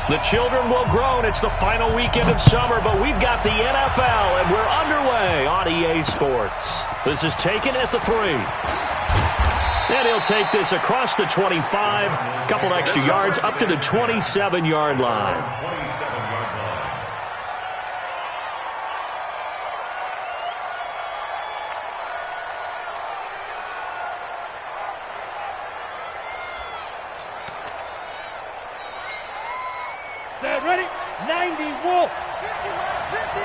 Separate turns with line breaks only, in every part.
The children will groan. It's the final weekend of summer, but we've got the NFL, and we're underway on EA Sports. This is taken at the 3. And he'll take this across the 25, a couple extra yards, up to the 27-yard line.
Ready? 90, Wolf.
50.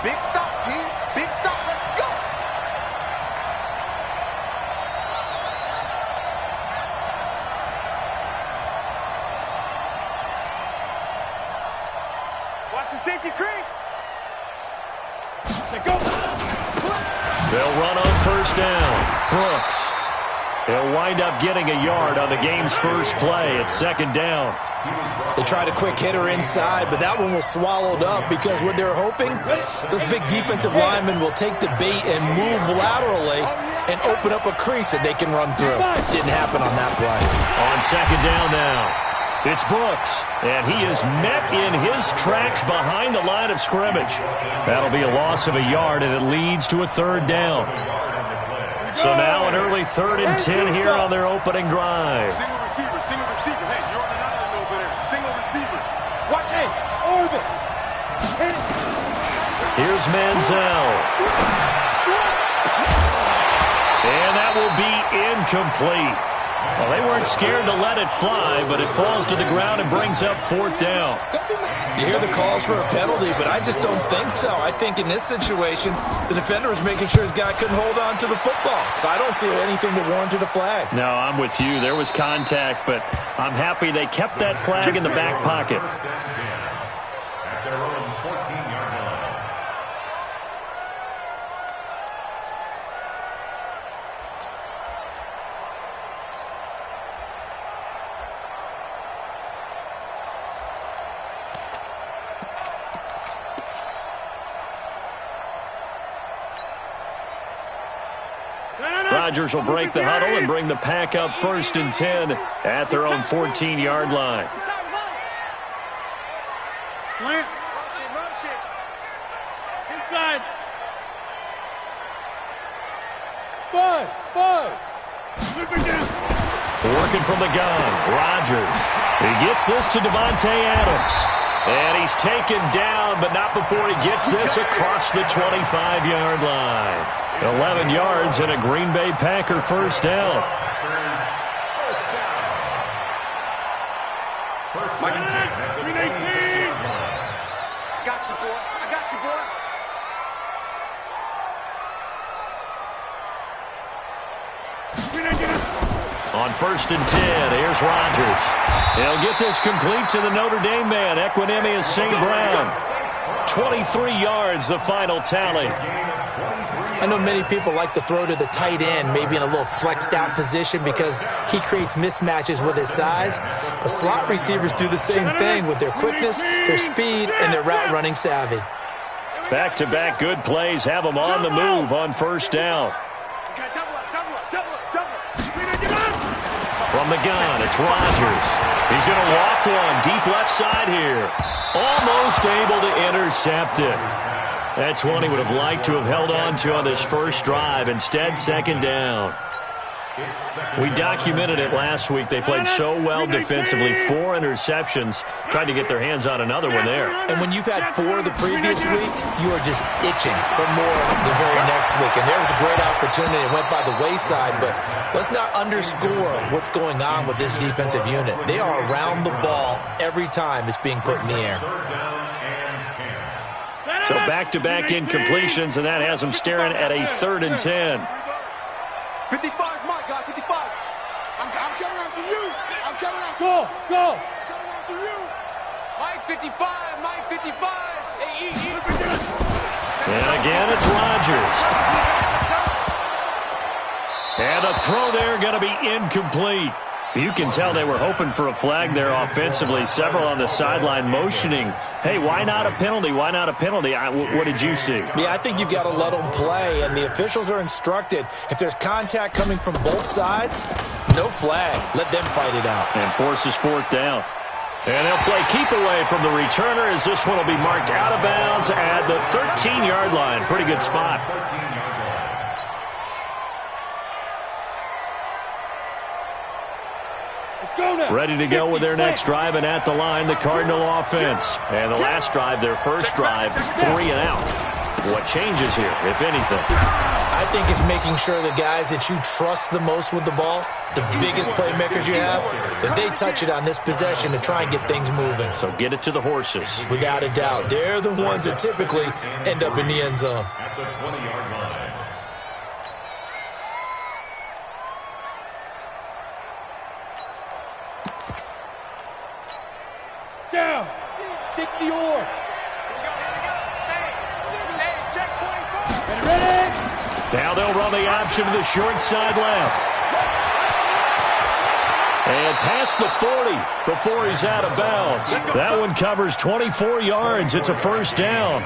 Big stop, G. Big stop. Let's go.
Watch the safety creep. Let's go.
They'll run on first down. Brooks. He'll wind up getting a yard on the game's first play. It's second down.
They tried a quick hitter inside, but that one was swallowed up because what they're hoping, those big defensive linemen will take the bait and move laterally and open up a crease that they can run through. Didn't happen on that play.
On second down now, it's Brooks, and he is met in his tracks behind the line of scrimmage. That'll be a loss of a yard, and it leads to a third down. So now an early 3rd and 10 here on their opening drive.
Single receiver. Hey, you're on an island over there. Single receiver.
Watch it. Orbit.
Here's Manziel. And that will be incomplete. Well, they weren't scared to let it fly, but it falls to the ground and brings up 4th down.
You hear the calls for a penalty, but I just don't think so. I think in this situation, the defender was making sure his guy couldn't hold on to the football. So I don't see anything that warranted a flag.
No, I'm with you. There was contact, but I'm happy they kept that flag in the back pocket.
At their own 14-yard line.
Rodgers will break the huddle and bring the pack up 1st and 10 at their own 14-yard line.
Slant. Rush it. Inside. Spud.
Working from the gun, Rodgers. He gets this to Devontae Adams. And he's taken down, but not before he gets this across the 25-yard line. 11 yards and a Green Bay Packer first down.
First and 10 at the 26-yard line.
I got you, boy.
On 1st and 10, here's Rodgers. He'll get this complete to the Notre Dame man, Equanimeous St. Brown. 23 yards, the final tally.
I know many people like to throw to the tight end, maybe in a little flexed out position because he creates mismatches with his size. But slot receivers do the same thing with their quickness, their speed, and their route running savvy.
Back-to-back good plays have them on the move on first down. From the gun, it's Rodgers. He's going to loft one deep left side here. Almost able to intercept it. That's one he would have liked to have held on to on this first drive. Instead, second down. We documented it last week. They played so well defensively. 4 interceptions. Tried to get their hands on another one there.
And when you've had 4 the previous week, you are just itching for more the very next week. And there was a great opportunity. It went by the wayside, but let's not underscore what's going on with this defensive unit. They are around the ball every time it's being put in the air.
So back-to-back incompletions, and that has them staring at a 3rd and 10.
55, my guy, 55. I'm coming out to you. I'm coming out to
Go.
I'm coming out to you. Mike 55. Hey,
And again, it's Rodgers. And a throw there going to be incomplete. You can tell they were hoping for a flag there offensively. Several on the sideline motioning, hey, why not a penalty? Why not a penalty? What did you see?
Yeah, I think you've got to let them play, and the officials are instructed, if there's contact coming from both sides, no flag. Let them fight it out.
And forces 4th down. And they'll play keep away from the returner as this one will be marked out of bounds at the 13-yard line. Pretty good spot. Ready to go with their next drive, and at the line, the Cardinal offense. And the last drive, their first drive, 3 and out. What changes here, if anything?
I think it's making sure the guys that you trust the most with the ball, the biggest playmakers you have, that they touch it on this possession to try and get things moving.
So get it to the horses.
Without a doubt. They're the ones that typically end up in the end zone.
At the 20-yard line.
Down. 60 or. Ready?
Now they'll run the option to the short side left. And past the 40 before he's out of bounds. That one covers 24 yards. It's a first down.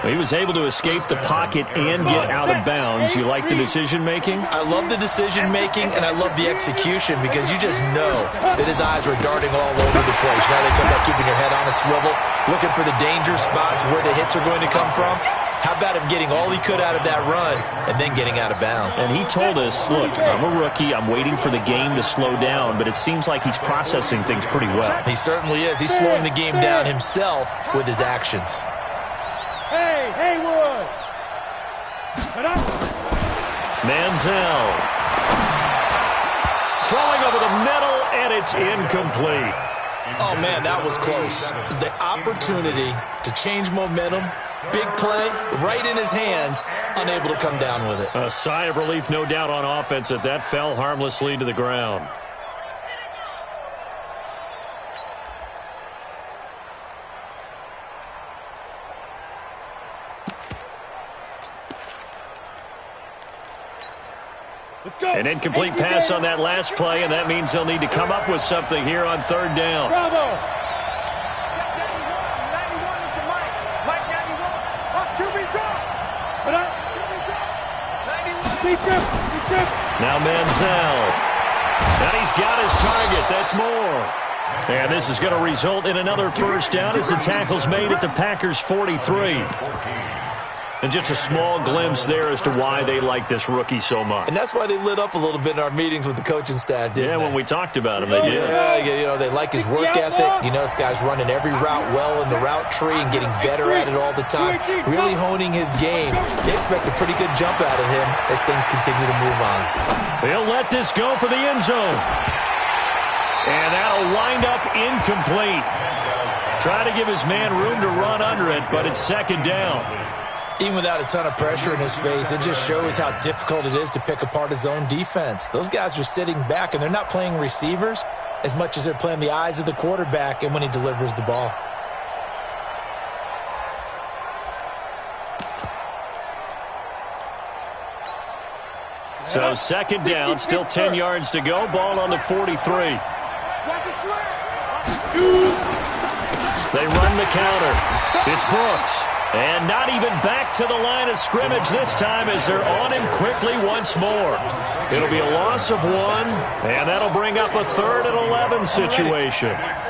He was able to escape the pocket and get out of bounds. You like the decision-making?
I love the decision-making, and I love the execution because you just know that his eyes were darting all over the place. Now they talk about keeping your head on a swivel, looking for the danger spots where the hits are going to come from. How about him getting all he could out of that run and then getting out of bounds?
And he told us, look, I'm a rookie. I'm waiting for the game to slow down, but it seems like he's processing things pretty well.
He certainly is. He's slowing the game down himself with his actions.
Hey, Haywood!
Manziel. Throwing over the middle, and it's incomplete.
Oh, man, that was close. The opportunity to change momentum, big play, right in his hands, unable to come down with it.
A sigh of relief, no doubt, on offense that fell harmlessly to the ground.
Let's go.
An incomplete pass on that last play, and that means they'll need to come up with something here on third down.
Bravo.
Now Manziel. And he's got his target. That's more. And this is going to result in another first down as the tackle's made at the Packers' 43. And just a small glimpse there as to why they like this rookie so much.
And that's why they lit up a little bit in our meetings with the coaching staff, didn't they?
When we talked about him, they did.
Yeah, you know, they like his work ethic. You know, this guy's running every route well in the route tree and getting better at it all the time, really honing his game. They expect a pretty good jump out of him as things continue to move on.
They'll let this go for the end zone. And that'll wind up incomplete. Try to give his man room to run under it, but it's second down.
Even without a ton of pressure in his face, it just shows how difficult it is to pick apart his own defense. Those guys are sitting back, and they're not playing receivers as much as they're playing the eyes of the quarterback and when he delivers the ball.
So second down, still 10 yards to go. Ball on the 43. They run the counter. It's Brooks. And not even back to the line of scrimmage this time as they're on him quickly once more. It'll be a loss of 1, and that'll bring up a 3rd and 11 situation.
Let's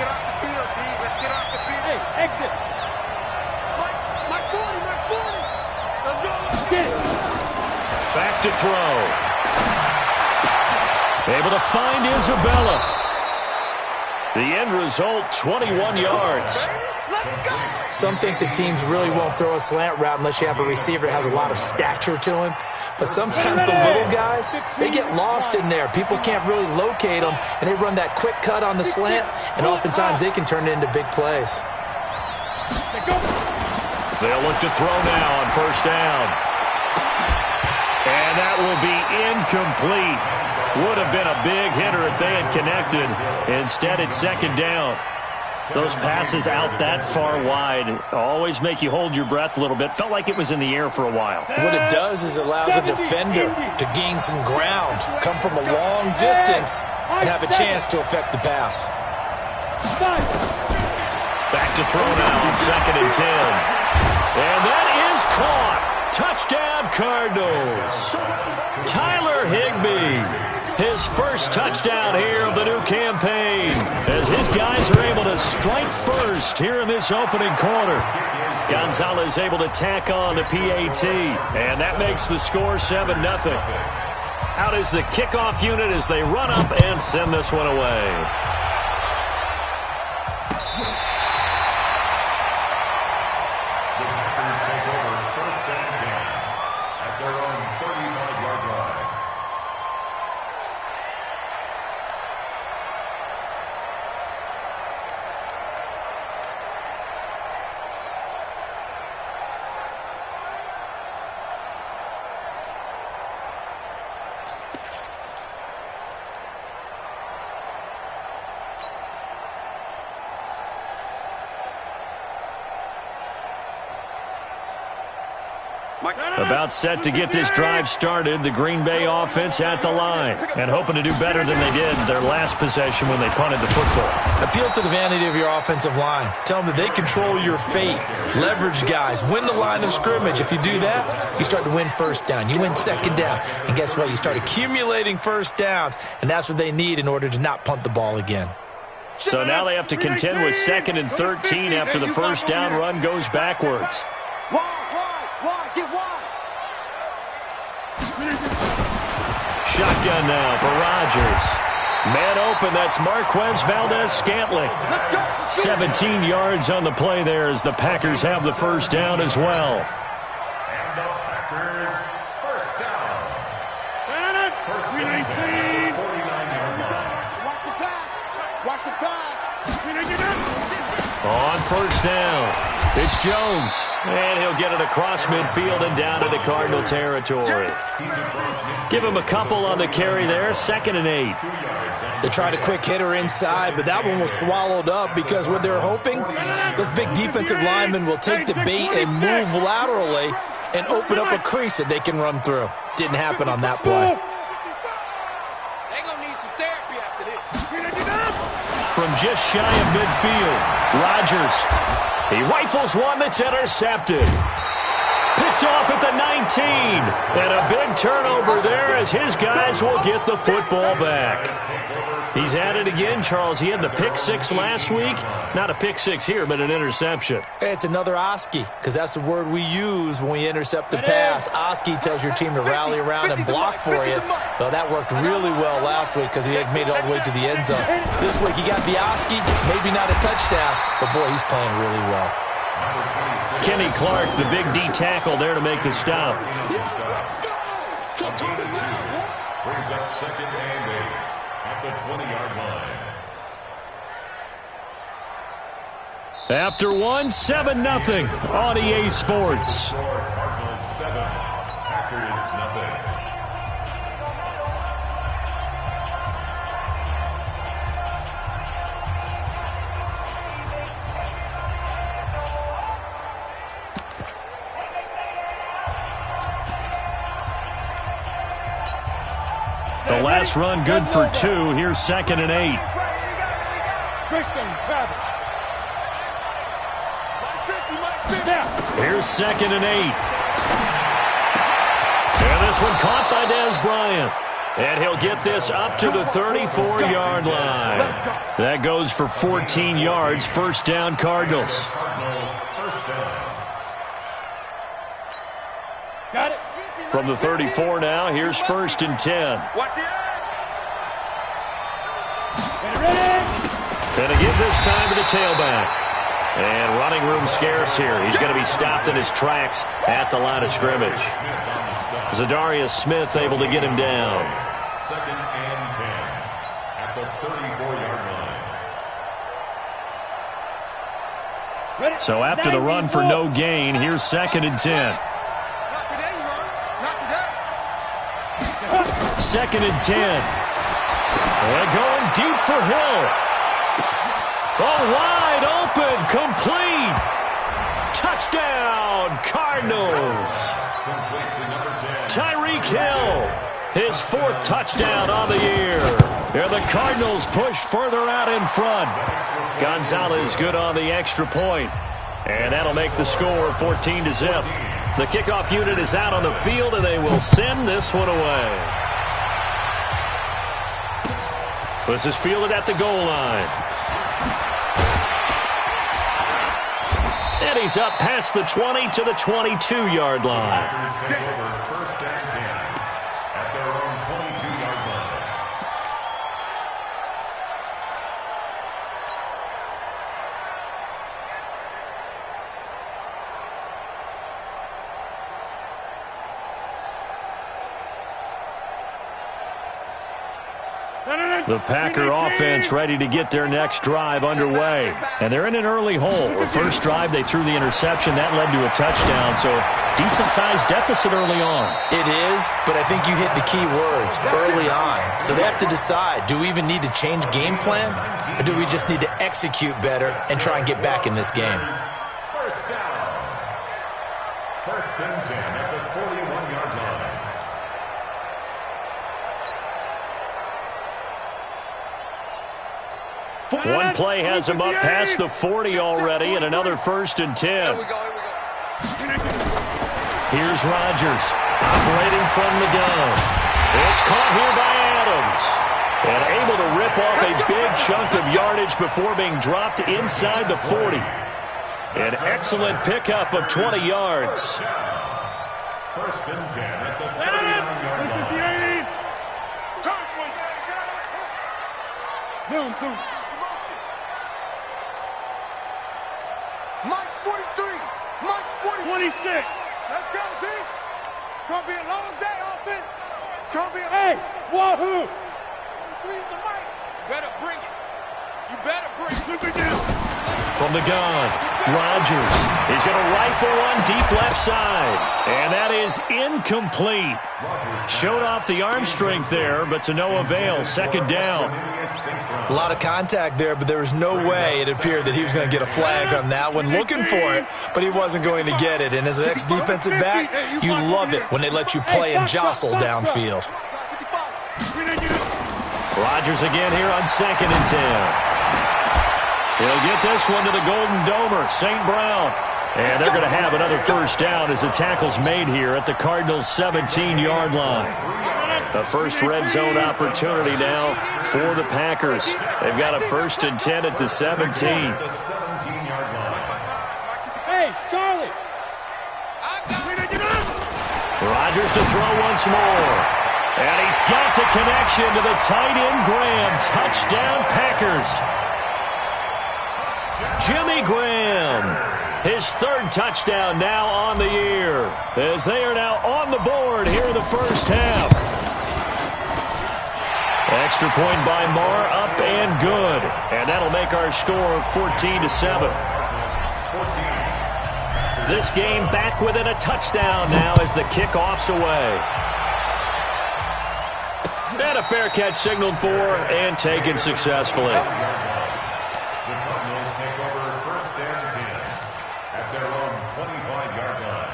get off the field, D. Let's get off the field.
Hey, exit.
My 40. Let's go.
Get it.
Back to throw. Able to find Isabella. The end result, 21 yards.
Some think the teams really won't throw a slant route unless you have a receiver that has a lot of stature to him. But sometimes the little guys, they get lost in there. People can't really locate them, and they run that quick cut on the slant, and oftentimes they can turn it into big plays.
They'll look to throw now on first down. And that will be incomplete. Would have been a big hitter if they had connected. Instead, it's second down. Those passes out that far wide always make you hold your breath a little bit. Felt like it was in the air for a while.
What it does is it allows a defender to gain some ground, come from a long distance, and have a chance to affect the pass.
Back to throw now on 2nd and 10. And that is caught. Touchdown, Cardinals. Tyler Higbee. His first touchdown here of the new campaign. strike first here in this opening quarter. Gonzalez able to tack on the PAT, and that makes the score 7-0. Out is the kickoff unit as they run up and send this one away. About set to get this drive started, the Green Bay offense at the line and hoping to do better than they did their last possession when they punted the football.
Appeal to the vanity of your offensive line. Tell them that they control your fate. Leverage guys. Win the line of scrimmage. If you do that, you start to win first down. You win second down. And guess what? You start accumulating first downs, and that's what they need in order to not punt the ball again.
So now they have to contend with 2nd and 13 after the first down run goes backwards.
Wide, get wide.
Shotgun now for Rodgers. Man open, that's Marquez Valdez-Scantling. 17 yards on the play there as the Packers have the first down as well.
And the Packers first down.
First 19.
49-yard line.
Watch the pass. Watch the pass.
On first down, it's Jones. And he'll get it across midfield and down into Cardinal territory. Give him a couple on the carry there, 2nd and 8.
They tried a quick hitter inside, but that one was swallowed up because what they're hoping, those big defensive linemen will take the bait and move laterally and open up a crease that they can run through. Didn't happen on that play.
They're going to need some therapy after this.
From just shy of midfield, Rodgers. He rifles one that's intercepted. Picked off at the 19. And a big turnover there as his guys will get the football back. He's at it again, Charles. He had the pick 6 last week. Not a pick 6 here, but an interception.
It's another Oski, because that's the word we use when we intercept the pass. Oski tells your team to rally around and block for you. Well, that worked really well last week because he had made it all the way to the end zone. This week he got the Oski, maybe not a touchdown, but boy, he's playing really well.
Kenny Clark, the big D tackle there to make the stop.
Brings up 2nd and 8 at the 20-yard line.
After one, 7-0 on EA Sports.
Cardinals 7, Packers nothing.
The last run good for 2. Here's 2nd and 8.
Christian, Travis.
Here's 2nd and 8. And this one caught by Dez Bryant. And he'll get this up to the 34-yard line. That goes for 14 yards. First down, Cardinals.
Got it.
From the 34 now, here's 1st and 10.
Watch the edge.
And again this time to the tailback. And running room scarce here. He's going to be stopped in his tracks at the line of scrimmage. Zadarius Smith able to get him down.
2nd and 10 at the 34-yard line.
So after the run for no gain, here's 2nd and 10.
Not today, you heard. Not today.
2nd and 10. And going deep for Hill. Oh, wide open, complete. Touchdown, Cardinals. Tyreek Hill, his 4th touchdown on the year. And the Cardinals push further out in front. Gonzalez good on the extra point. And that'll make the score 14-0. The kickoff unit is out on the field, and they will send this one away. This is fielded at the goal line. And he's up past the 20 to the 22-yard line.
Packers take over first and 10 at their own 22-yard line.
The Packer offense ready to get their next drive underway. And they're in an early hole. The first drive, they threw the interception. That led to a touchdown, so decent-sized deficit early on.
It is, but I think you hit the key words, early on. So they have to decide, do we even need to change game plan, or do we just need to execute better and try and get back in this game?
First down. First and 10 at the 41-yard line.
One play has him up past the 40 already, and another first and 10.
Here we go.
Here's Rodgers, operating from the gun. It's caught here by Adams. And able to rip off a big chunk of yardage before being dropped inside the 40. An excellent pickup of 20 yards.
First and 10 at the 39-yard line.
Boom. Mike's 43. Mike's 40.
26.
Let's go, Z. It's going to be a long day, offense. It's going to be a...
Hey, wahoo!
3 is the Mike. You better bring it. You better bring it.
Super down.
From the gun, Rodgers is going to rifle one deep left side. And that is incomplete. Showed off the arm strength there, but to no avail. Second down.
A lot of contact there, but there was no way it appeared that he was going to get a flag on that one. Looking for it, but he wasn't going to get it. And as an ex-defensive back, you love it when they let you play and jostle downfield.
Rodgers again here on second and 10. He'll get this one to the Golden Domer, St. Brown. And they're going to have another first down as the tackle's made here at the Cardinals' 17-yard line. The first red zone opportunity now for the Packers. They've got a first and 10 at the 17.
Hey, Charlie.
Rodgers to throw once more. And he's got the connection to the tight end Graham. Touchdown, Packers. Jimmy Graham, his third touchdown now on the year, as they are now on the board here in the first half. Extra point by Marr, up and good. And that'll make our score 14-7. This game back within a touchdown now as the kickoff's away. And a fair catch signaled for and taken successfully.
The Cardinals take over first and 10 at their own 25-yard line.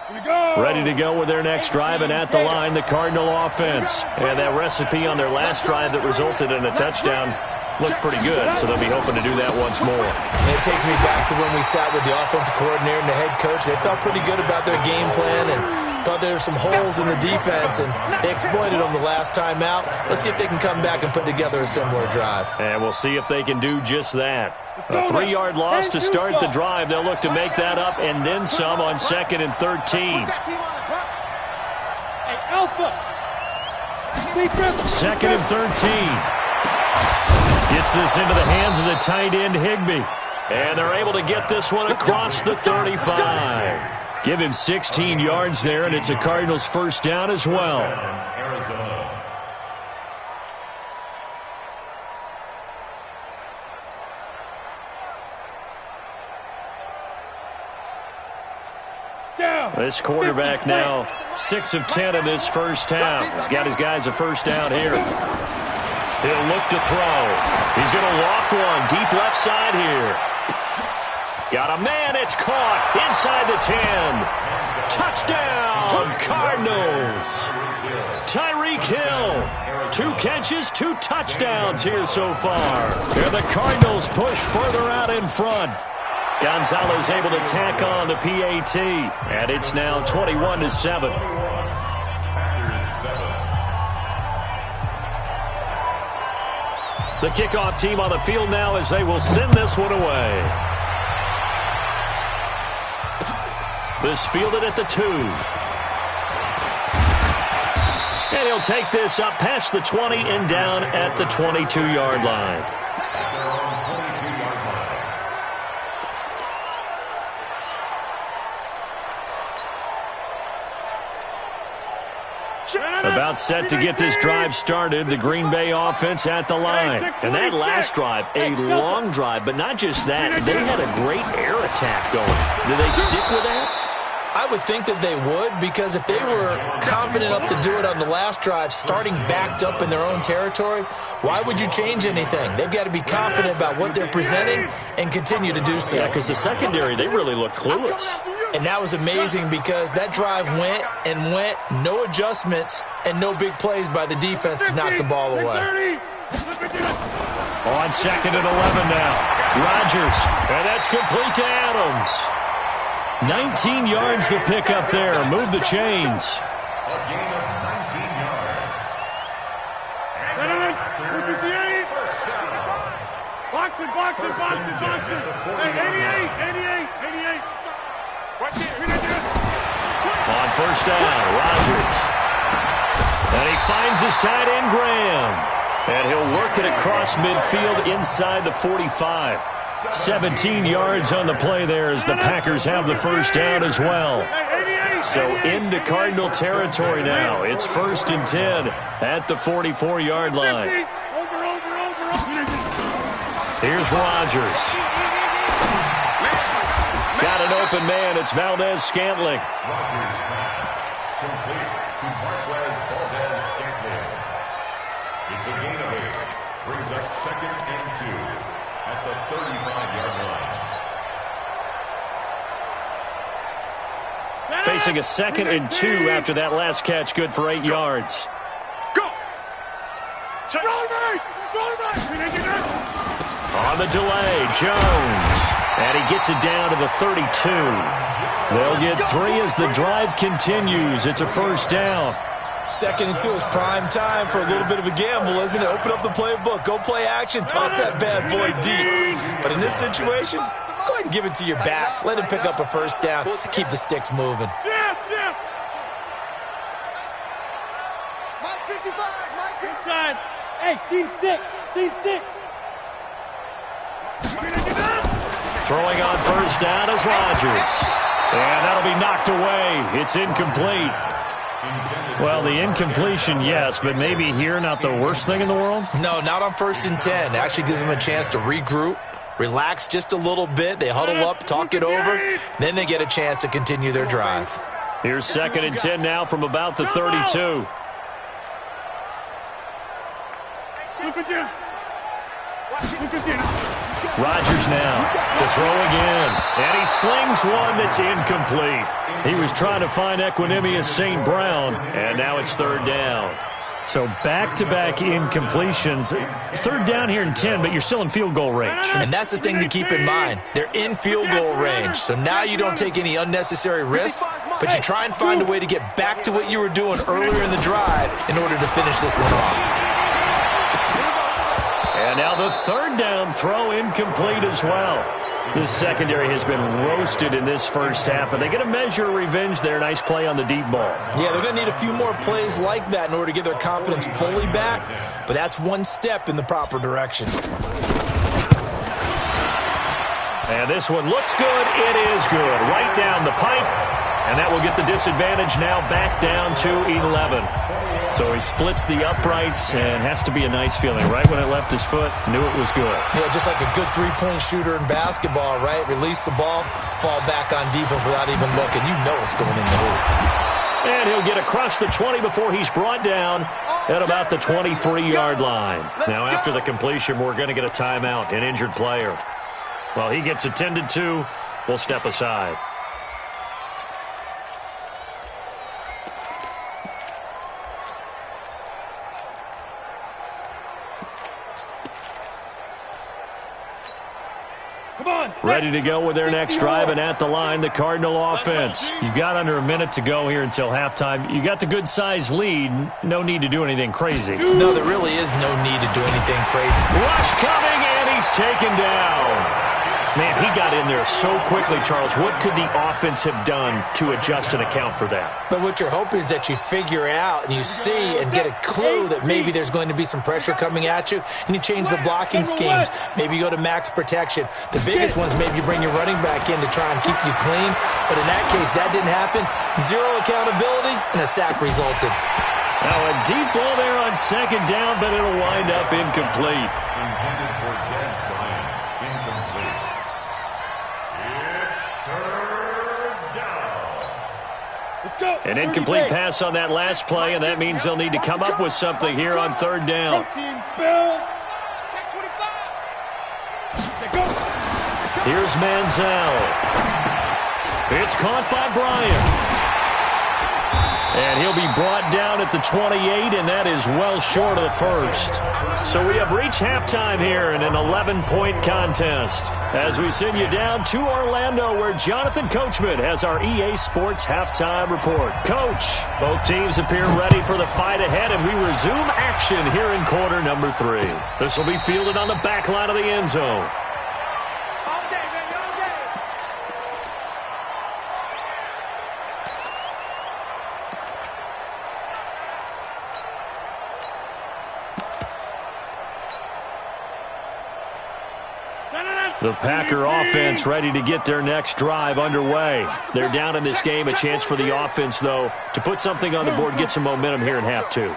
Here we go.
Ready to go with their next drive, and at the line, the Cardinal offense. And that recipe on their last drive that resulted in a touchdown looked pretty good, so they'll be hoping to do that once more.
And it takes me back to when we sat with the offensive coordinator and the head coach. They felt pretty good about their game plan and thought there were some holes in the defense, and they exploited them the last time out. Let's see if they can come back and put together a similar drive.
And we'll see if they can do just that. A 3-yard loss to start the drive. They'll look to make that up and then some on second and 13.
Hey, Alpha.
Second and 13. Gets this into the hands of the tight end, Higbee. And they're able to get this one across the 35. Give him 16 yards there, and it's a Cardinals first down as well.
Arizona.
This quarterback now 6 of 10 in this first half. He's got his guys a first down here. He'll look to throw. He's going to loft one deep left side here. Got a man. It's caught inside the 10. Touchdown, Cardinals. Tyreek Hill. 2 catches, 2 touchdowns here so far. Here the Cardinals push further out in front. Gonzalez able to tack on the PAT. And it's now 21-7. The kickoff team on the field now as they will send this one away. This fielded at the 2. And he'll take this up past the 20 and down at the 22-yard line. About set to get this drive started, the Green Bay offense at the line. And that last drive, a long drive, but not just that. They had a great air attack going. Do they stick with that?
I would think that they would, because if they were confident enough to do it on the last drive, starting backed up in their own territory, why would you change anything? They've got to be confident about what they're presenting and continue to do so.
Yeah, because the secondary, they really look clueless.
And that was amazing because that drive went and went, no adjustments and no big plays by the defense to knock the ball away.
On 2nd and 11 now. Rodgers, and that's complete to Adams. 19 yards the pick up there. Move the chains.
A gain of 19 yards. First down.
Boxing. Hey, 88. Right there.
On first down, Rodgers. And he finds his tight end, Graham. And he'll work it across midfield inside the 45. 17 yards on the play there as the Packers have the first down as well. So into Cardinal territory now. It's 1st and 10 at the 44-yard line. Here's Rodgers. Got an open man. It's Valdez-Scantling.
Rodgers pass complete to Marquez Valdez-Scantling. It's a gain of 8. Brings up 2nd and 2 at the 35-yard line.
Facing a 2nd and 2 after that last catch. Good for 8 yards.
Go!
On the delay, Jones. And he gets it down to the 32. They'll get 3 as the drive continues. It's a first down.
2nd and 2 is prime time for a little bit of a gamble, isn't it? Open up the playbook, go play action, toss that bad boy deep. But in this situation, go ahead and give it to your back. Let him pick up a first down. Keep the sticks moving.
Mike 55, Mike 55.
Inside. Hey, seam 6.
Throwing on first down is Rodgers. And that'll be knocked away. It's incomplete. Well, the incompletion, yes, but maybe here not the worst thing in the world?
No, not on 1st and 10. It actually gives them a chance to regroup, relax just a little bit. They huddle up, talk it over, then they get a chance to continue their drive.
Here's 2nd and 10 now from about the 32. Rodgers now to throw again. And he slings one that's incomplete. He was trying to find Equanimous St. Brown, and now it's 3rd down. So back-to-back incompletions. 3rd down here in 10, but you're still in field goal range.
And that's the thing to keep in mind. They're in field goal range. So now you don't take any unnecessary risks, but you try and find a way to get back to what you were doing earlier in the drive in order to finish this one off.
And now the 3rd down throw incomplete as well. This secondary has been roasted in this first half, but they get a measure of revenge there. Nice play on the deep ball.
Yeah, they're going to need a few more plays like that in order to get their confidence fully back, but that's one step in the proper direction.
And this one looks good. It is good. Right down the pipe, and that will get the disadvantage now back down to 11. So he splits the uprights, and has to be a nice feeling. Right when it left his foot, knew it was good.
Yeah, just like a good three-point shooter in basketball, right? Release the ball, fall back on defense without even looking. You know it's going in the hoop.
And he'll get across the 20 before he's brought down at about the 23-yard line. Now, after the completion, we're going to get a timeout, an injured player. While he gets attended to, we'll step aside. Ready to go with their next drive, and at the line, the Cardinal offense. You've got under a minute to go here until halftime. You got the good-sized lead. No need to do anything crazy.
No, there really is no need to do anything crazy.
Rush coming, and he's taken down. Man, he got in there so quickly, Charles. What could the offense have done to adjust and account for that?
But what you're hoping is that you figure out and you see and get a clue that maybe there's going to be some pressure coming at you, and you change the blocking schemes. Maybe you go to max protection. The biggest ones, maybe you bring your running back in to try and keep you clean. But in that case, that didn't happen. Zero accountability, and a sack resulted.
Now a deep ball there on second down, but it'll wind up incomplete.
Intended for Dez Bryant. Incomplete. It's third down.
Let's go.
An incomplete pass on that last play, and that means they'll need to come up with something here on third down.
Protein spill. Check 25. Go.
Here's Manziel. It's caught by Bryant. And he'll be brought down at the 28, and that is well short of the first. So we have reached halftime here in an 11-point contest as we send you down to Orlando, where Jonathan Coachman has our EA Sports halftime report. Coach, both teams appear ready for the fight ahead, and we resume action here in quarter number 3. This will be fielded on the back line of the end zone. The Packer offense ready to get their next drive underway. They're down in this game. A chance for the offense, though, to put something on the board, get some momentum here in half 2.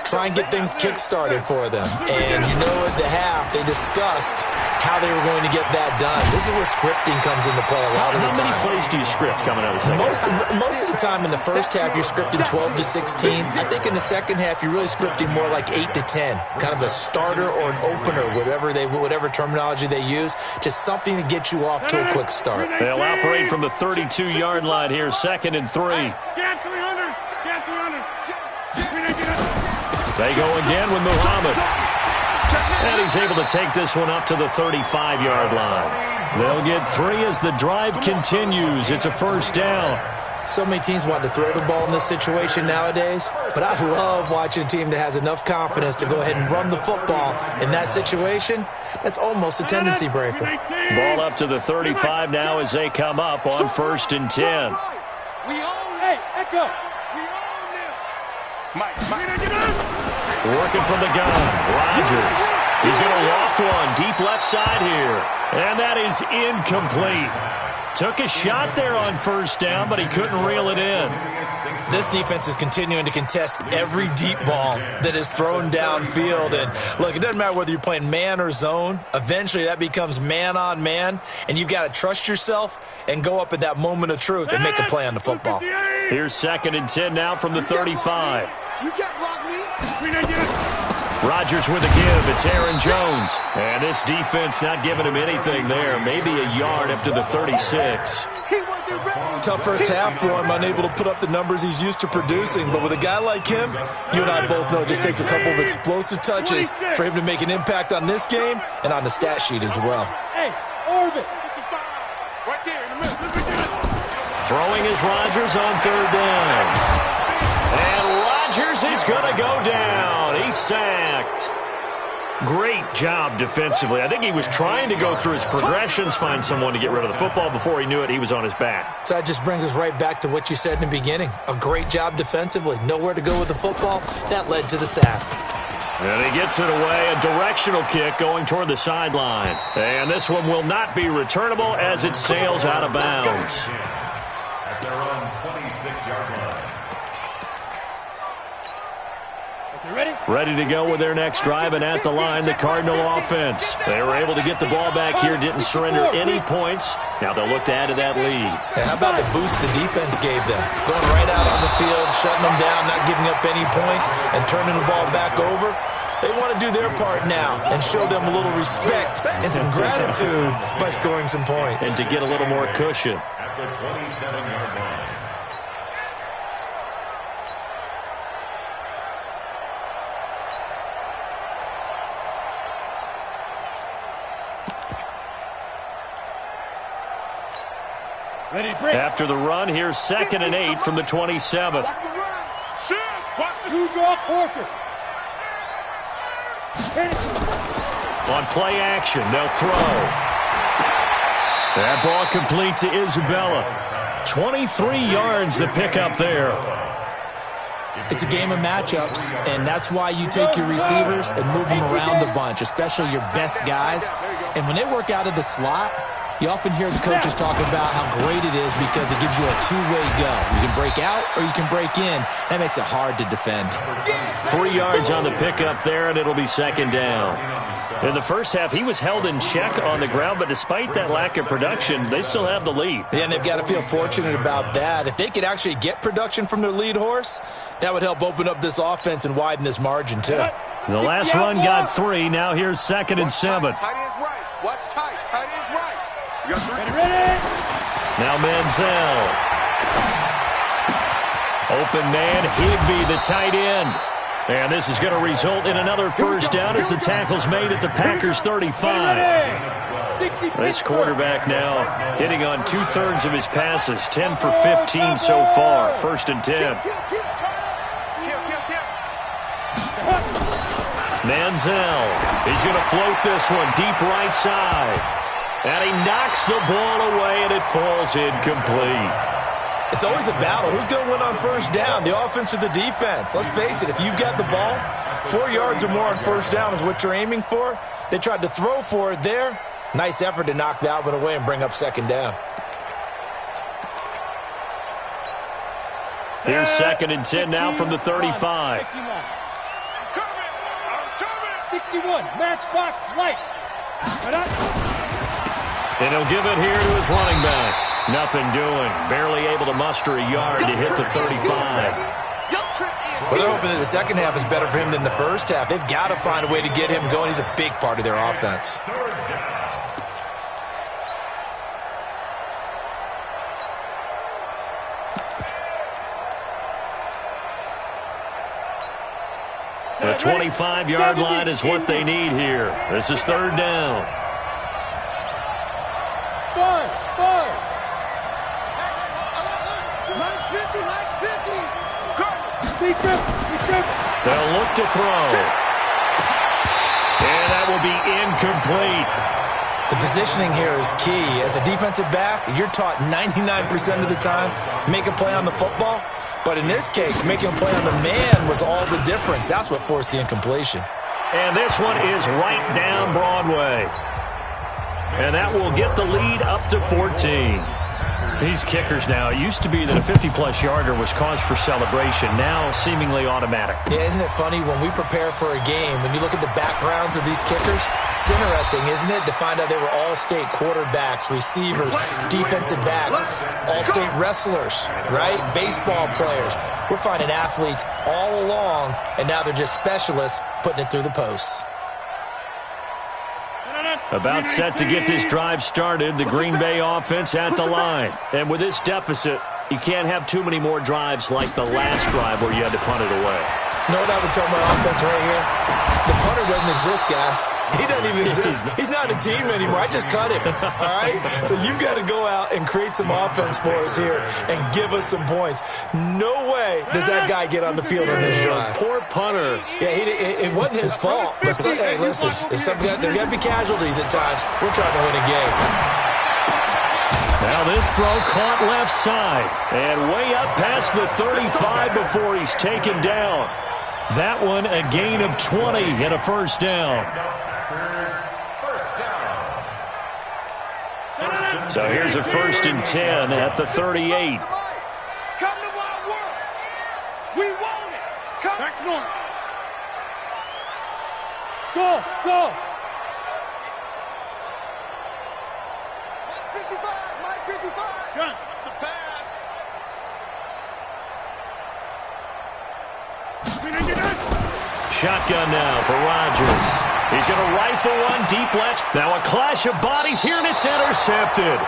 Try and get things kick-started for them. And you know at the half, they discussed how they were going to get that done. This is where scripting comes into play a lot of the time.
How many plays do you script coming out of the second half?
Most of the time in the first half, you're scripting 12 to 16. I think in the second half, you're really scripting more like 8 to 10. Kind of a starter or an opener, whatever terminology they use. Just something to get you off to a quick start.
They'll operate from the 32-yard line here, 2nd and 3.
Scan 300. Scan 300.
They go again with Muhammad. And he's able to take this one up to the 35-yard line. They'll get 3 as the drive continues. It's a first down.
So many teams want to throw the ball in this situation nowadays, but I love watching a team that has enough confidence to go ahead and run the football in that situation. That's almost a tendency breaker.
Ball up to the 35 now as they come up on 1st and 10.
Hey, Echo.
Working from the gun, Rodgers. He's going to loft one deep left side here. And that is incomplete. Took a shot there on 1st down, but he couldn't reel it in.
This defense is continuing to contest every deep ball that is thrown downfield. And look, it doesn't matter whether you're playing man or zone. Eventually that becomes man on man, and you've got to trust yourself and go up at that moment of truth and make a play on the football.
Here's 2nd and 10 now from the 35.
You can't block me.
Rodgers with a give. It's Aaron Jones. And this defense not giving him anything there. Maybe a yard up to the 36.
Tough first half for him, unable to put up the numbers he's used to producing. But with a guy like him, you and I both know it just takes a couple of explosive touches for him to make an impact on this game and on the stat sheet as well.
Hey, orbit.
Throwing is Rodgers on 3rd down. And Rodgers is going to go down. He's sacked. Great job defensively. I think he was trying to go through his progressions, find someone to get rid of the football. Before he knew it, he was on his back.
So that just brings us right back to what you said in the beginning. A great job defensively. Nowhere to go with the football. That led to the sack.
And he gets it away. A directional kick going toward the sideline. And this one will not be returnable as it sails out of bounds.
At their own 26-yard line.
Ready to go with their next drive, and at the line, the Cardinal offense. They were able to get the ball back here, didn't surrender any points. Now they'll look to add to that lead.
And how about the boost the defense gave them? Going right out on the field, shutting them down, not giving up any points, and turning the ball back over. They want to do their part now and show them a little respect and some gratitude by scoring some points.
And to get a little more cushion.
At the 27-yard line.
Ready, break.
After the run, here's 2nd and 8 from the 27.
Watch the run. Shit. Watch the
Two draw quarter. Hit it.
On play action, they'll throw. That ball complete to Isabella. 23 yards the pickup there.
It's a game of matchups, and that's why you take your receivers and move them around a bunch, especially your best guys. And when they work out of the slot, you often hear the coaches talking about how great it is because it gives you a two-way go. You can break out or you can break in. That makes it hard to defend.
3 yards on the pickup there, and it'll be 2nd down. In the first half, he was held in check on the ground, but despite that lack of production, they still have the lead.
Yeah, and they've got to feel fortunate about that. If they could actually get production from their lead horse, that would help open up this offense and widen this margin, too.
The last run got 3. Now here's 2nd and 7.
Tight end's right. Watch tight. Tight end's right. You got 3.
Ready.
Now Manziel. Open man, Higby, the tight end. And this is going to result in another first down as the tackle's made at the Packers' 35. This quarterback now hitting on 2/3 of his passes, 10 for 15 so far. 1st and 10. Manziel. He's going to float this one deep right side. And he knocks the ball away, and it falls incomplete.
It's always a battle. Who's going to win on first down, the offense or the defense? Let's face it, if you've got the ball, 4 yards or more on first down is what you're aiming for. They tried to throw for it there. Nice effort to knock that one away and bring up 2nd down.
Here's 2nd and 10 now from the 35.
61, matchbox lights.
And he'll give it here to his running back. Nothing doing. Barely able to muster a yard to hit the 35.
Well, they're hoping that the second half is better for him than the first half. They've got to find a way to get him going. He's a big part of their offense.
The 25-yard line is what they need here. This is 3rd down.
Five.
50.
They'll look to throw. And that will be incomplete.
The positioning here is key. As a defensive back, you're taught 99% of the time, make a play on the football. But in this case, making a play on the man was all the difference. That's what forced the incompletion.
And this one is right down Broadway. And that will get the lead up to 14. These kickers now, it used to be that a 50-plus yarder was cause for celebration, now seemingly automatic.
Yeah, isn't it funny when we prepare for a game, when you look at the backgrounds of these kickers, it's interesting, isn't it, to find out they were all-state quarterbacks, receivers, defensive backs, all-state wrestlers, right? Baseball players. We're finding athletes all along, and now they're just specialists putting it through the posts.
About set to get this drive started, the Green Bay offense at the line. And with this deficit, you can't have too many more drives like the last drive where you had to punt it away.
You know what I would tell my offense right here? The punter doesn't exist, guys. He doesn't even exist. He's not a team anymore. I just cut him, all right? So you've got to go out and create some offense for us here and give us some points. No way does that guy get on the field on this drive.
Poor punter.
Yeah, it wasn't his fault. But hey, listen, there got to be casualties at times. We're trying to win a game.
Now this throw caught left side and way up past the 35 before he's taken down. That one a gain of 20 and a first down. So here's a 1st and 10 at the 38.
Come to my work. We want it. Come back north. Go.
Mike 55.
Gun.
It's the pass.
Shotgun now for Rodgers. He's going to rifle one deep left. Now a clash of bodies here, and it's intercepted.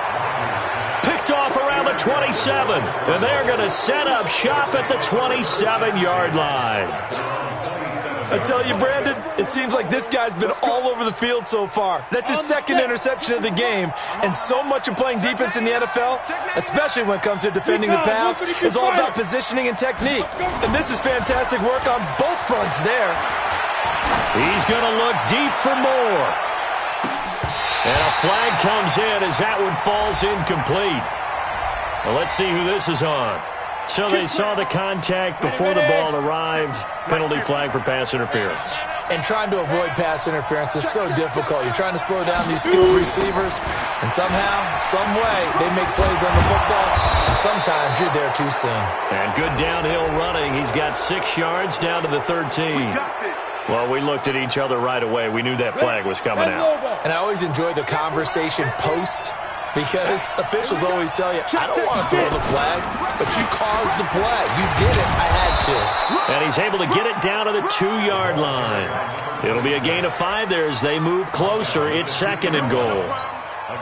Picked off around the 27, and they're going to set up shop at the 27-yard line.
I tell you, Brandon, it seems like this guy's been all over the field so far. That's his second interception of the game, and so much of playing defense in the NFL, especially when it comes to defending the pass, is all about positioning and technique. And this is fantastic work on both fronts there.
He's going to look deep for more. And a flag comes in as that one falls incomplete. Well, let's see who this is on. So they saw the contact before the ball arrived. Penalty flag for pass interference.
And trying to avoid pass interference is so difficult. You're trying to slow down these skilled receivers, and somehow, some way, they make plays on the football, and sometimes you're there too soon.
And good downhill running. He's got 6 yards down to the 13. Well, we looked at each other right away. We knew that flag was coming out.
And I always enjoy the conversation post, because officials always tell you, I don't want to throw the flag, but you caused the play. You did it. I had to.
And he's able to get it down to the 2-yard line. It'll be a gain of 5 there as they move closer. It's 2nd and goal.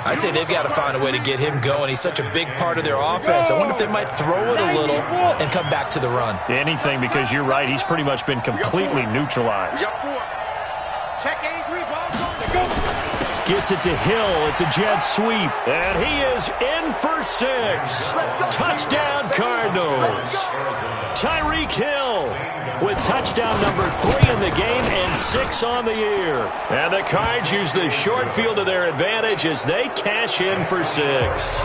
I'd say they've got to find a way to get him going. He's such a big part of their offense. I wonder if they might throw it a little and come back to the run.
Anything, because you're right. He's pretty much been completely neutralized.
Check 83 balls on the go.
Gets it to Hill. It's a jet sweep. And he is in for 6. Touchdown, Cardinals. Tyreek Hill with touchdown number 3 in the game and 6 on the year. And the Cards use the short field to their advantage as they cash in for 6.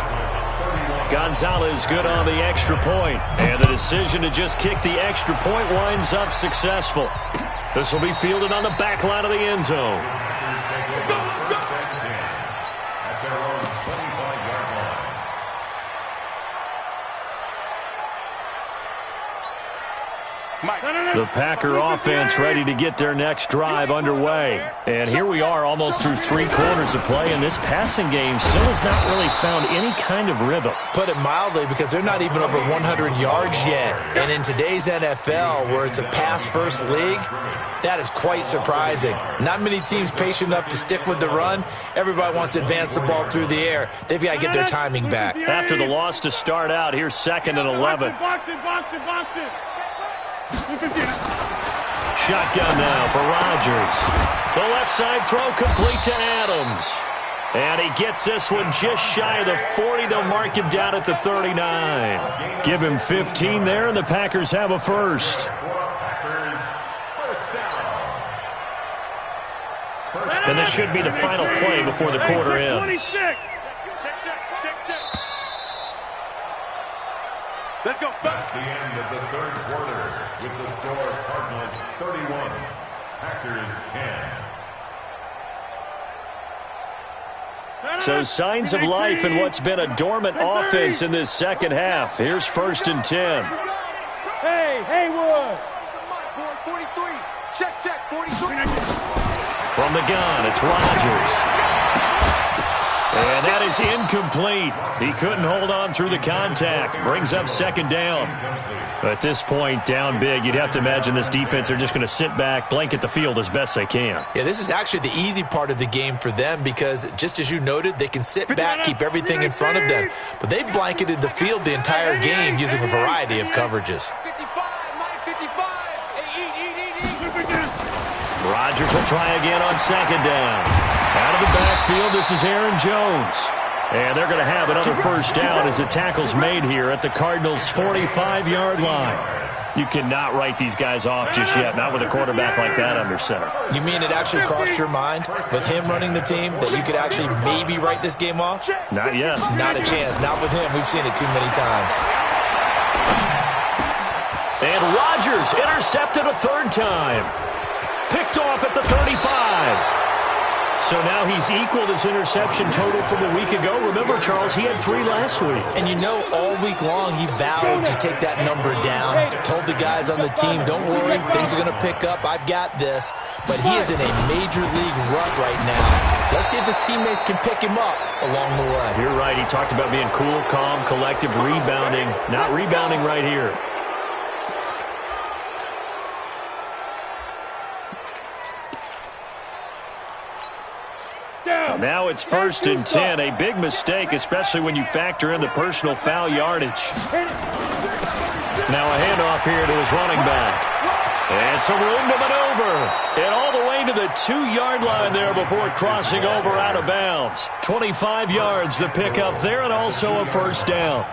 Gonzalez good on the extra point. And the decision to just kick the extra point winds up successful. This will be fielded on the back line of the end zone. The Packer offense ready to get their next drive underway. And here we are almost through 3 quarters of play, and this passing game still has not really found any kind of rhythm.
Put it mildly, because they're not even over 100 yards yet. And in today's NFL, where it's a pass-first league, that is quite surprising. Not many teams patient enough to stick with the run. Everybody wants to advance the ball through the air. They've got to get their timing back.
After the loss to start out, here's 2nd and 11. Shotgun now for Rodgers. The left side throw complete to Adams. And he gets this one just shy of the 40. They'll mark him down at the 39. Give him 15 there, and the Packers have a first. And this should be the final play before the quarter ends.
Let's go.
That's the end of the 3rd quarter with the score Cardinals 31, Packers 10.
So signs of life in what's been a dormant offense in this second half. Here's 1st and 10.
Hey, Haywood.
43. Check, 43.
From the gun, it's Rodgers. And that is incomplete. He couldn't hold on through the contact. Brings up 2nd down. At this point, down big, you'd have to imagine this defense are just going to sit back, blanket the field as best they can.
Yeah, this is actually the easy part of the game for them because, just as you noted, they can sit back, keep everything in front of them. But they've blanketed the field the entire game using a variety of coverages.
55.
Rodgers will try again on 2nd down. Out of the backfield, this is Aaron Jones. And they're going to have another first down as the tackle's made here at the Cardinals' 45-yard line. You cannot write these guys off just yet, not with a quarterback like that under center.
You mean it actually crossed your mind with him running the team that you could actually maybe write this game off?
Not yet.
Not a chance. Not with him. We've seen it too many times.
And Rodgers intercepted a 3rd time. Picked off at the 35. So now he's equaled his interception total from a week ago. Remember, Charles, he had 3 last week.
And you know, all week long he vowed to take that number down. Told the guys on the team, don't worry, things are going to pick up. I've got this. But he is in a major league rut right now. Let's see if his teammates can pick him up along the way.
You're right. He talked about being cool, calm, collective, rebounding. Not rebounding right here. Now it's 1st and 10. A big mistake, especially when you factor in the personal foul yardage. Now a handoff here to his running back. And some room to maneuver. And all the way to the 2-yard line there before crossing over out of bounds. 25 yards to pick up there and also a first down.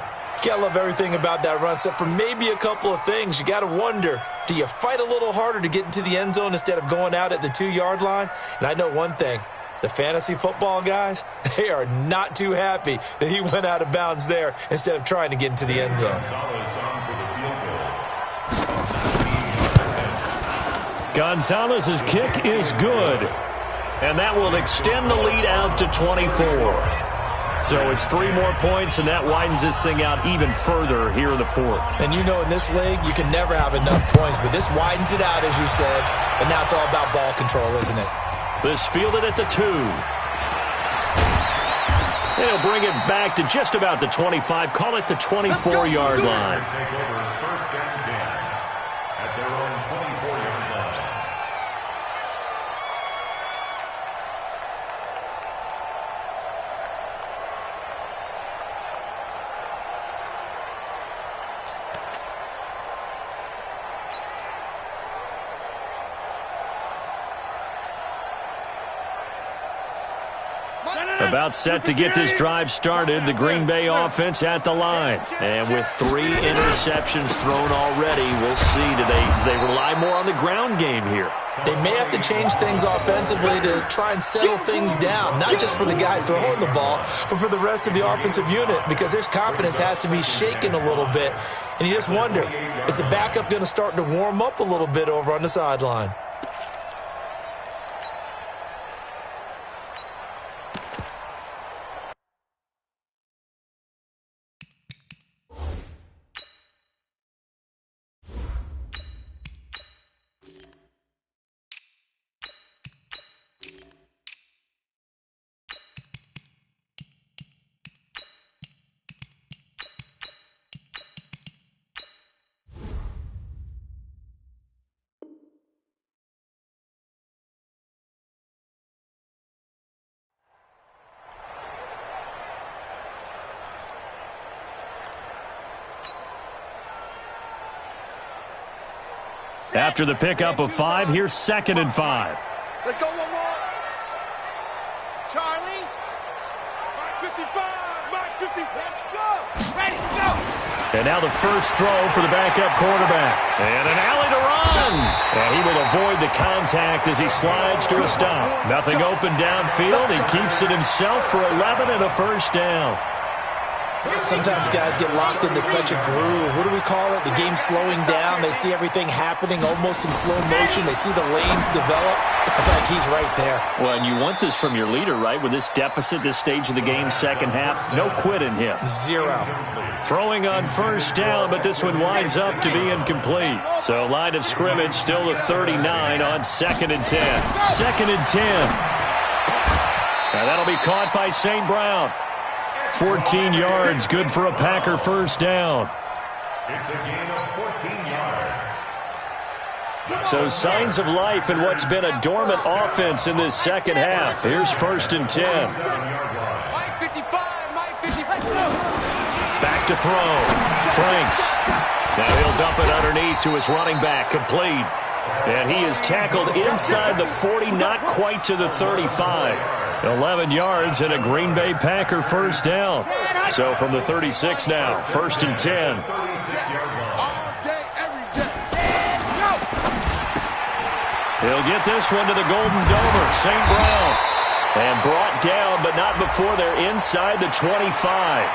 You gotta love everything about that run, except for maybe a couple of things. You gotta wonder, do you fight a little harder to get into the end zone instead of going out at the 2-yard line? And I know one thing. The fantasy football guys, they are not too happy that he went out of bounds there instead of trying to get into the end zone.
Gonzalez's kick is good. And that will extend the lead out to 24. So it's 3 more points, and that widens this thing out even further here in the 4th.
And you know in this league, you can never have enough points, but this widens it out, as you said, and now it's all about ball control, isn't it?
This fielded at the 2. They'll bring it back to just about the 25. Call it the 24-yard line.
Take over first and 10 at their own 24-yard line.
About set to get this drive started, the Green Bay offense at the line. And with 3 interceptions thrown already, we'll see. Do they rely more on the ground game here?
They may have to change things offensively to try and settle things down, not just for the guy throwing the ball, but for the rest of the offensive unit, because their confidence has to be shaken a little bit. And you just wonder, is the backup going to start to warm up a little bit over on the sideline?
After the pickup of 5, here's 2nd and 5.
Let's go one more. Charlie. Mark 55. Mark 50. Let's go. Ready, go.
And now the first throw for the backup quarterback. And an alley to run. And he will avoid the contact as he slides to a stop. Nothing open downfield. He keeps it himself for 11 and a first down.
Sometimes guys get locked into such a groove. What do we call it? The game slowing down. They see everything happening almost in slow motion. They see the lanes develop. I feel like he's right there.
Well, and you want this from your leader, right? With this deficit, this stage of the game, second half, no quit in him.
0.
Throwing on first down, but this one winds up to be incomplete. So line of scrimmage still the 39 on 2nd and 10. 2nd and 10. Now that'll be caught by St. Brown. 14 yards, good for a Packer first down.
It's a gain of 14 yards.
So signs of life in what's been a dormant offense in this second half. Here's 1st and 10.
Mike 55. Mike 50. Let's go.
Back to throw. Franks. Now he'll dump it underneath to his running back, complete. And he is tackled inside the 40, not quite to the 35. 11 yards and a Green Bay Packer first down. So from the 36 now, 1st and 10.
All day, every day. Go.
He'll get this one to the Golden Domer, St. Brown. And brought down, but not before they're inside the 25.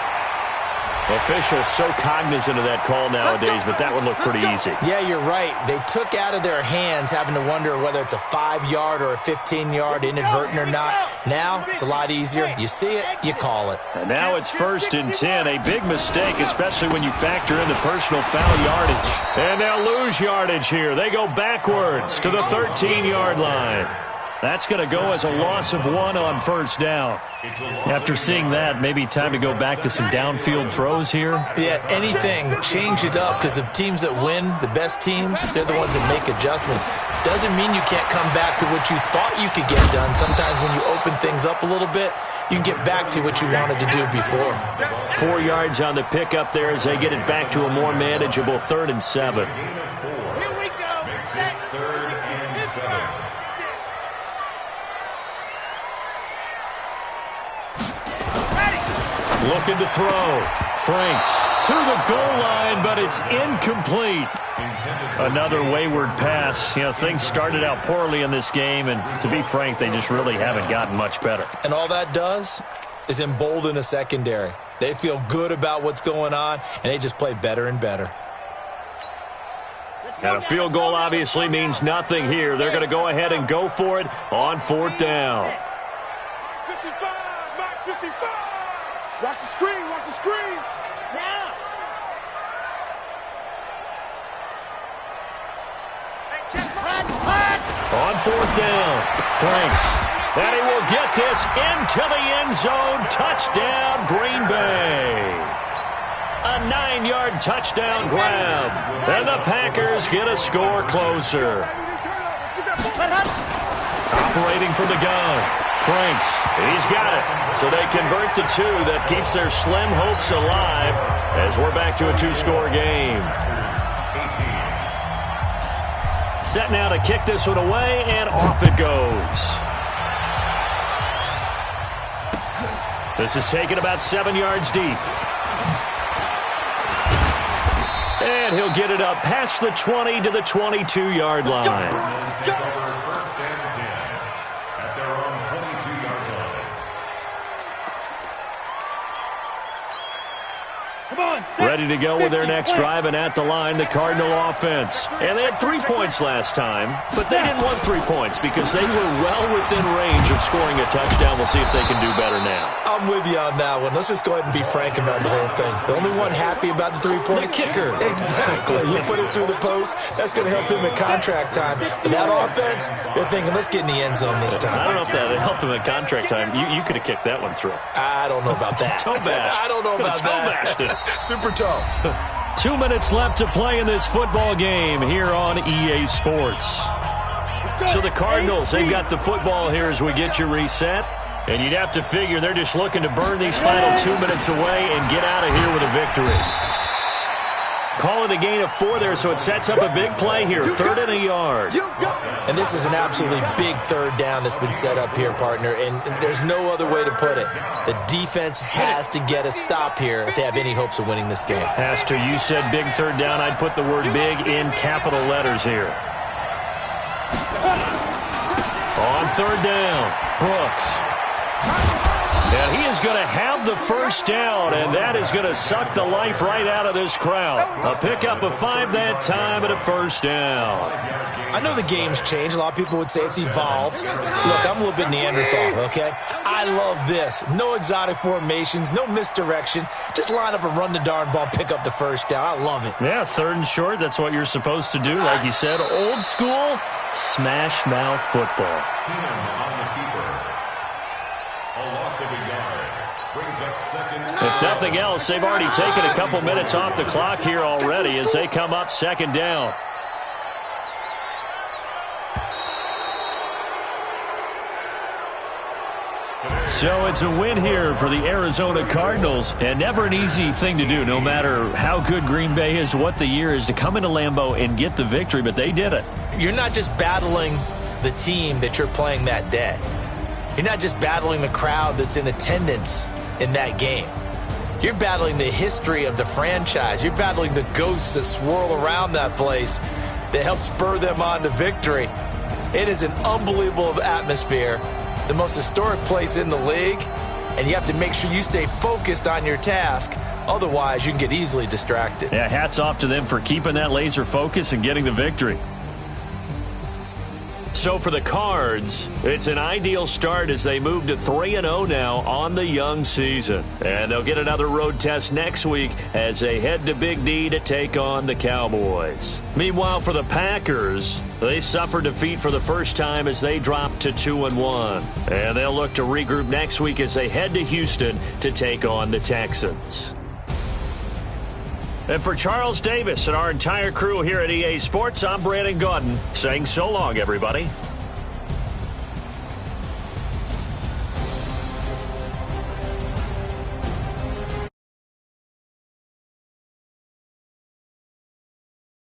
Officials so cognizant of that call nowadays, but that would look pretty easy.
Yeah, you're right. They took out of their hands having to wonder whether it's a 5-yard or a 15-yard, inadvertent or not. Now, it's a lot easier. You see it, you call it.
And now it's 1st and 10. A big mistake, especially when you factor in the personal foul yardage. And they'll lose yardage here. They go backwards to the 13-yard line. That's going to go as a loss of 1 on first down. After seeing that, maybe time to go back to some downfield throws here.
Yeah, anything. Change it up, because the teams that win, the best teams, they're the ones that make adjustments. Doesn't mean you can't come back to what you thought you could get done. Sometimes when you open things up a little bit, you can get back to what you wanted to do before.
4 yards on the pickup there as they get it back to a more manageable 3rd and 7.
Here we go. Set.
3rd and 7.
Looking to throw. Franks to the goal line, but it's incomplete. Another wayward pass. You know, things started out poorly in this game, and to be frank, they just really haven't gotten much better.
And all that does is embolden a secondary. They feel good about what's going on, and they just play better and better.
And a field goal obviously means nothing here. They're going to go ahead and go for it on 4th down.
55, Mike, 55. Watch the screen, watch the screen. Now.
On 4th down, Franks. And he will get this into the end zone. Touchdown, Green Bay. A 9-yard touchdown grab. And the Packers get a score closer. Operating from the gun. Franks, he's got it. So they convert the 2. That keeps their slim hopes alive as we're back to a 2-score game. Set now to kick this one away, and off it goes. This is taken about 7 yards deep. And he'll get it up past the 20 to the 22-yard line.
Take over 1st and 10 at their own 22-yard line.
Come on,
Ready to go with their next drive, and at the line, the Cardinal offense. And they had 3 points last time, but they didn't want 3 points because they were well within range of scoring a touchdown. We'll see if they can do better now.
I'm with you on that one. Let's just go ahead and be frank about the whole thing. The only one happy about the 3-point?
The kicker.
Exactly. You put it through the post, that's going to help him at contract time. But that offense, they're thinking, let's get in the end zone this time.
I don't know if that helped him at contract time. You could have kicked that one through.
I don't know about that.
Toe bash.
I don't know about
that.
Toe bashed it. Super toe.
2 minutes left to play in this football game here on EA Sports. So the Cardinals, they've got the football here as we get you reset. And you'd have to figure they're just looking to burn these final 2 minutes away and get out of here with a victory. Call it a gain of 4 there, so it sets up a big play here. 3rd and a yard.
And this is an absolutely big 3rd down that's been set up here, partner, and there's no other way to put it. The defense has to get a stop here if they have any hopes of winning this game.
Has to. You said big 3rd down. I'd put the word big in capital letters here. On 3rd down, Brooks. And he is going to have the first down, and that is going to suck the life right out of this crowd. A pickup of 5 that time and a first down.
I know the game's changed. A lot of people would say it's evolved. Look, I'm a little bit Neanderthal, okay? I love this. No exotic formations, no misdirection. Just line up and run the darn ball, pick up the first down. I love it.
Yeah, 3rd and short, that's what you're supposed to do. Like you said, old school, smash mouth football. If nothing else, they've already taken a couple minutes off the clock here already as they come up 2nd down. So it's a win here for the Arizona Cardinals, and never an easy thing to do, no matter how good Green Bay is, what the year is, to come into Lambeau and get the victory, but they did it.
You're not just battling the team that you're playing that day. You're not just battling the crowd that's in attendance in that game. You're battling the history of the franchise. You're battling the ghosts that swirl around that place that help spur them on to victory. It is an unbelievable atmosphere, the most historic place in the league, and you have to make sure you stay focused on your task. Otherwise, you can get easily distracted.
Yeah, hats off to them for keeping that laser focus and getting the victory. So for the Cards, it's an ideal start as they move to 3-0 now on the young season. And they'll get another road test next week as they head to Big D to take on the Cowboys. Meanwhile, for the Packers, they suffered defeat for the first time as they dropped to 2-1. And they'll look to regroup next week as they head to Houston to take on the Texans. And for Charles Davis and our entire crew here at EA Sports, I'm Brandon Gaudin saying so long, everybody.